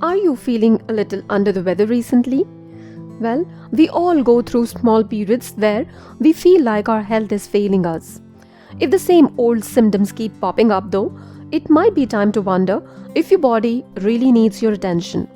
Are you feeling a little under the weather recently? Well, we all go through small periods where we feel like our health is failing us. If the same old symptoms keep popping up though, it might be time to wonder if your body really needs your attention.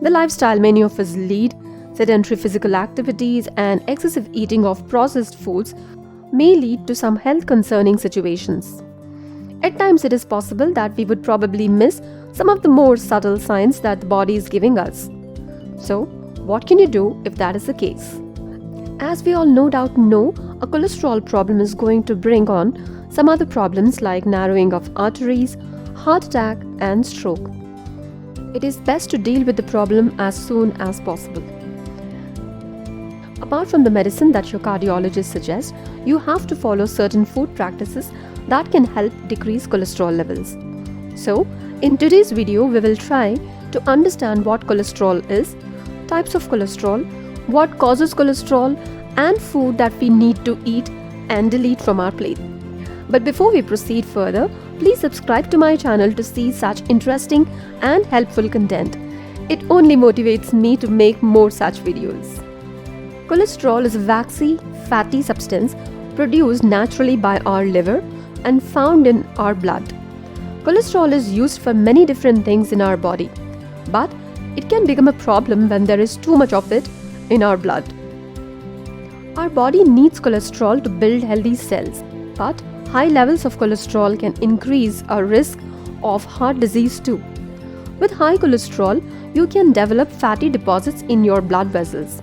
The lifestyle many of us lead, sedentary physical activities and excessive eating of processed foods may lead to some health concerning situations. At times it is possible that we would probably miss some of the more subtle signs that the body is giving us. So, what can you do if that is the case? As we all no doubt know, a cholesterol problem is going to bring on some other problems like narrowing of arteries, heart attack and stroke. It is best to deal with the problem as soon as possible. Apart from the medicine that your cardiologist suggests, you have to follow certain food practices that can help decrease cholesterol levels. So, in today's video, we will try to understand what cholesterol is, types of cholesterol, what causes cholesterol, and food that we need to eat and delete from our plate. But before we proceed further, please subscribe to my channel to see such interesting and helpful content. It only motivates me to make more such videos. Cholesterol is a waxy, fatty substance produced naturally by our liver and found in our blood. Cholesterol is used for many different things in our body, but it can become a problem when there is too much of it in our blood. Our body needs cholesterol to build healthy cells, but high levels of cholesterol can increase our risk of heart disease too. With high cholesterol, you can develop fatty deposits in your blood vessels.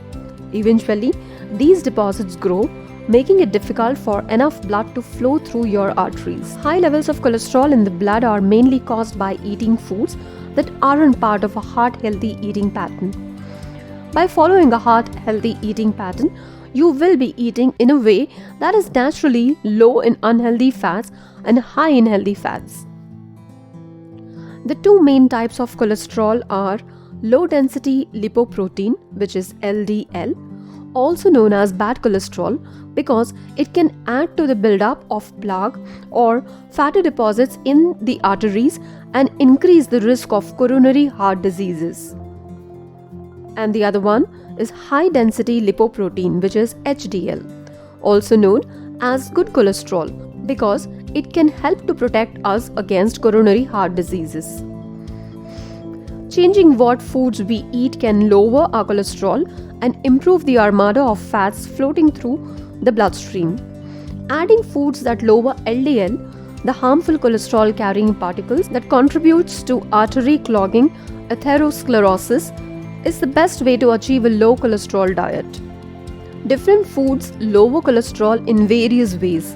Eventually, these deposits grow, making it difficult for enough blood to flow through your arteries. High levels of cholesterol in the blood are mainly caused by eating foods that aren't part of a heart-healthy eating pattern. By following a heart-healthy eating pattern, you will be eating in a way that is naturally low in unhealthy fats and high in healthy fats. The two main types of cholesterol are low-density lipoprotein, which is LDL, also known as bad cholesterol because it can add to the buildup of plaque or fatty deposits in the arteries and increase the risk of coronary heart diseases. And the other one is high-density lipoprotein, which is HDL, also known as good cholesterol because it can help to protect us against coronary heart diseases. Changing what foods we eat can lower our cholesterol and improve the armada of fats floating through the bloodstream. Adding foods that lower LDL, the harmful cholesterol-carrying particles that contributes to artery clogging, atherosclerosis, is the best way to achieve a low cholesterol diet. Different foods lower cholesterol in various ways.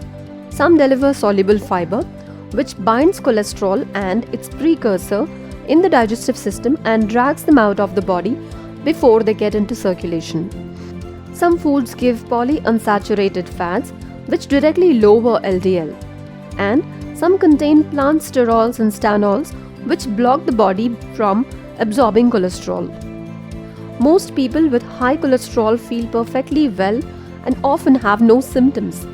Some deliver soluble fiber, which binds cholesterol and its precursor in the digestive system and drags them out of the body before they get into circulation. Some foods give polyunsaturated fats, which directly lower LDL. And some contain plant sterols and stanols, which block the body from absorbing cholesterol. Most people with high cholesterol feel perfectly well and often have no symptoms.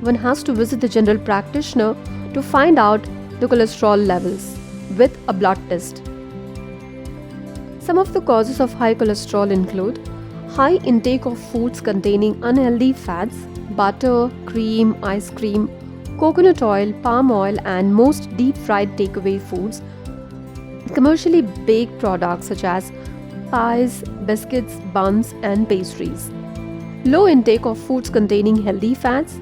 One has to visit the general practitioner to find out the cholesterol levels with a blood test. Some of the causes of high cholesterol include high intake of foods containing unhealthy fats, butter, cream, ice cream, coconut oil, palm oil, and most deep-fried takeaway foods, commercially baked products such as pies, biscuits, buns, and pastries. Low intake of foods containing healthy fats.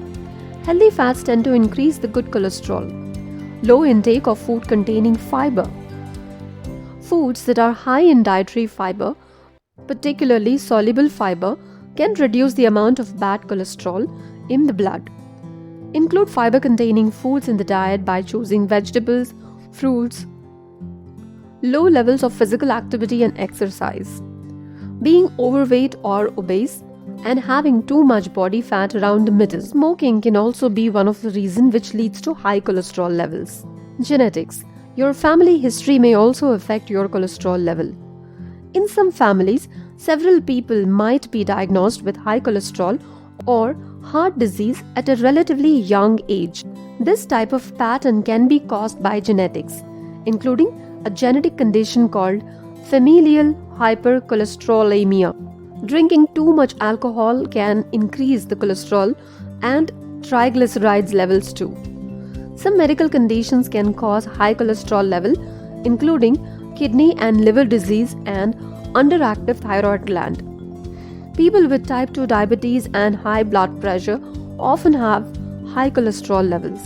Healthy fats tend to increase the good cholesterol. Low intake of food containing fiber. Foods that are high in dietary fiber, particularly soluble fiber, can reduce the amount of bad cholesterol in the blood. Include fiber-containing foods in the diet by choosing vegetables, fruits. Low levels of physical activity and exercise. Being overweight or obese and having too much body fat around the middle. Smoking can also be one of the reasons which leads to high cholesterol levels. Genetics. Your family history may also affect your cholesterol level. In some families, several people might be diagnosed with high cholesterol or heart disease at a relatively young age. This type of pattern can be caused by genetics, including a genetic condition called familial hypercholesterolemia. Drinking too much alcohol can increase the cholesterol and triglycerides levels too. Some medical conditions can cause high cholesterol level, including kidney and liver disease and underactive thyroid gland. People with type 2 diabetes and high blood pressure often have high cholesterol levels.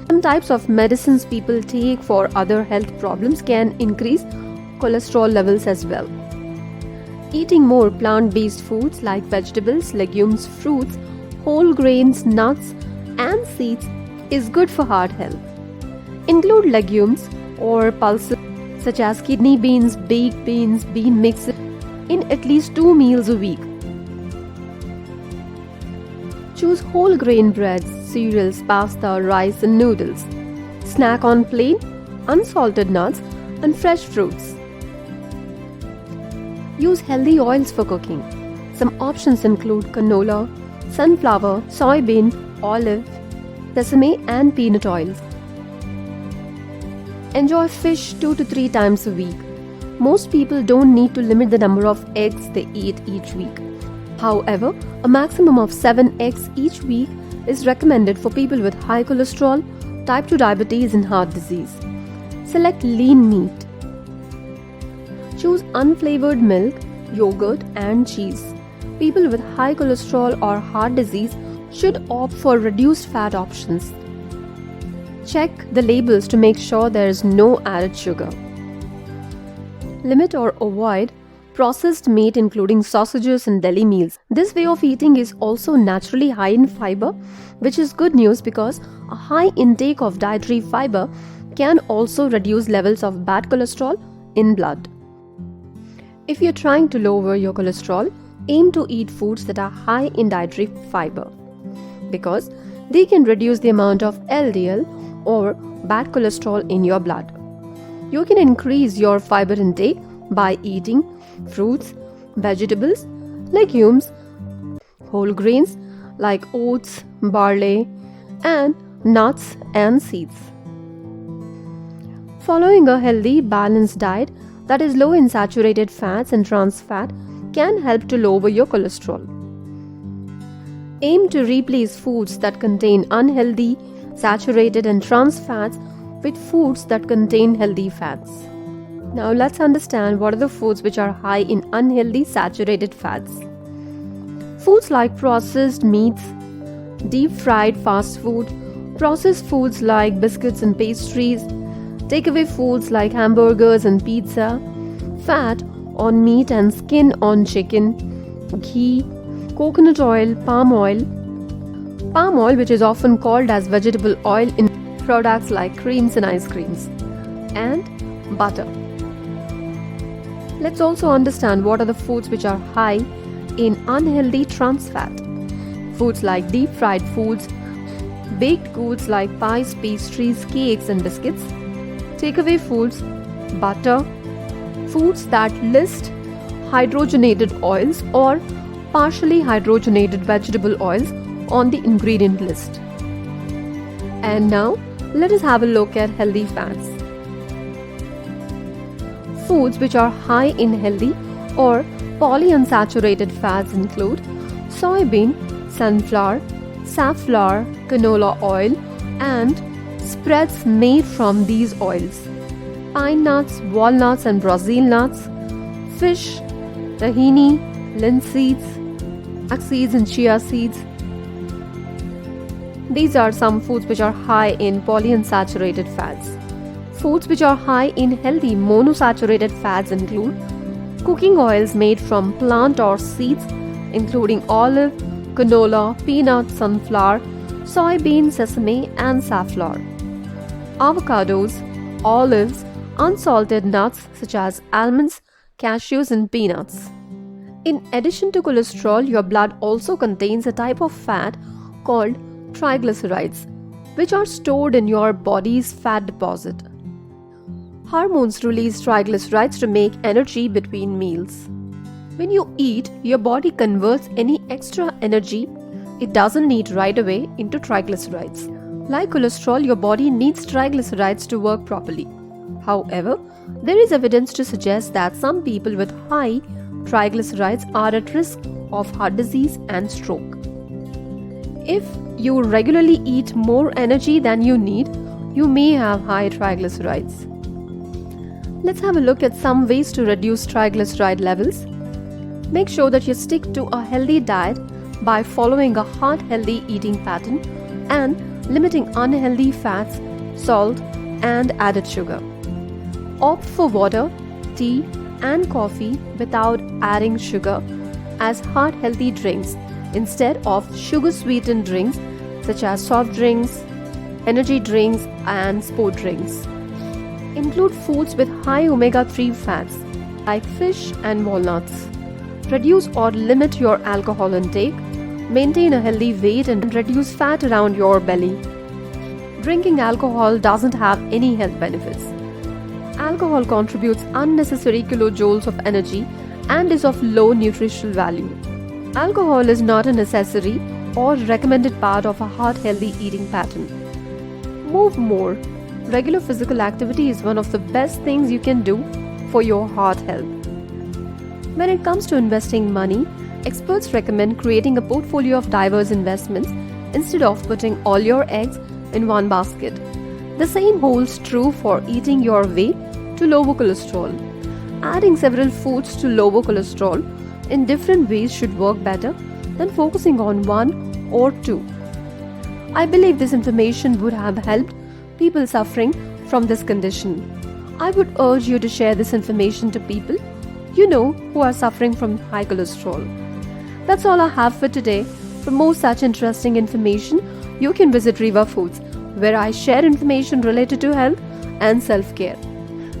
Some types of medicines people take for other health problems can increase cholesterol levels as well. Eating more plant-based foods like vegetables, legumes, fruits, whole grains, nuts, and seeds is good for heart health. Include legumes or pulses such as kidney beans, baked beans, bean mixes in at least 2 meals a week. Choose whole grain breads, cereals, pasta, rice, and noodles. Snack on plain, unsalted nuts and fresh fruits. Use healthy oils for cooking. Some options include canola, sunflower, soybean, olive, sesame, and peanut oils. Enjoy fish 2 to 3 times a week. Most people don't need to limit the number of eggs they eat each week. However, a maximum of 7 eggs each week is recommended for people with high cholesterol, type 2 diabetes, and heart disease. Select lean meat. Choose unflavored milk, yogurt, and cheese. People with high cholesterol or heart disease should opt for reduced fat options. Check the labels to make sure there is no added sugar. Limit or avoid processed meat including sausages and deli meals. This way of eating is also naturally high in fiber, which is good news because a high intake of dietary fiber can also reduce levels of bad cholesterol in blood. If you're trying to lower your cholesterol, aim to eat foods that are high in dietary fiber because they can reduce the amount of LDL or bad cholesterol in your blood. You can increase your fiber intake by eating fruits, vegetables, legumes, whole grains like oats, barley, and nuts and seeds. Following a healthy, balanced diet that is low in saturated fats and trans fat can help to lower your cholesterol. Aim to replace foods that contain unhealthy, saturated, and trans fats with foods that contain healthy fats. Now let's understand what are the foods which are high in unhealthy saturated fats. Foods like processed meats, deep fried fast food, processed foods like biscuits and pastries, takeaway foods like hamburgers and pizza, fat on meat and skin on chicken, ghee, coconut oil, palm oil which is often called as vegetable oil in products like creams and ice creams, and butter. Let's also understand what are the foods which are high in unhealthy trans fat. Foods like deep fried foods, baked goods like pies, pastries, cakes and biscuits, takeaway foods, butter, foods that list hydrogenated oils or partially hydrogenated vegetable oils on the ingredient list. And now, let us have a look at healthy fats. Foods which are high in healthy or polyunsaturated fats include soybean, sunflower, safflower, canola oil, and spreads made from these oils, pine nuts, walnuts and Brazil nuts, fish, tahini, linseeds, flax seeds and chia seeds. These are some foods which are high in polyunsaturated fats. Foods which are high in healthy monosaturated fats include cooking oils made from plant or seeds including olive, canola, peanut, sunflower, soybean, sesame and safflower. Avocados, olives, unsalted nuts such as almonds, cashews and peanuts. In addition to cholesterol, your blood also contains a type of fat called triglycerides, which are stored in your body's fat deposit. Hormones release triglycerides to make energy between meals. When you eat, your body converts any extra energy it doesn't need right away into triglycerides. Like cholesterol, your body needs triglycerides to work properly. However, there is evidence to suggest that some people with high triglycerides are at risk of heart disease and stroke. If you regularly eat more energy than you need, you may have high triglycerides. Let's have a look at some ways to reduce triglyceride levels. Make sure that you stick to a healthy diet by following a heart-healthy eating pattern and limiting unhealthy fats, salt, and added sugar. Opt for water, tea, and coffee without adding sugar as heart-healthy drinks instead of sugar-sweetened drinks such as soft drinks, energy drinks, and sport drinks. Include foods with high omega-3 fats like fish and walnuts. Reduce or limit your alcohol intake. Maintain a healthy weight and reduce fat around your belly. Drinking alcohol doesn't have any health benefits. Alcohol contributes unnecessary kilojoules of energy and is of low nutritional value. Alcohol is not a necessary or recommended part of a heart-healthy eating pattern. Move more. Regular physical activity is one of the best things you can do for your heart health. When it comes to investing money, experts recommend creating a portfolio of diverse investments instead of putting all your eggs in one basket. The same holds true for eating your way to lower cholesterol. Adding several foods to lower cholesterol in different ways should work better than focusing on one or two. I believe this information would have helped people suffering from this condition. I would urge you to share this information to people you know who are suffering from high cholesterol. That's all I have for today. For more such interesting information, you can visit RiVaafoodz, where I share information related to health and self-care.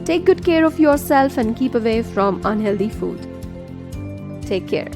Take good care of yourself and keep away from unhealthy food. Take care.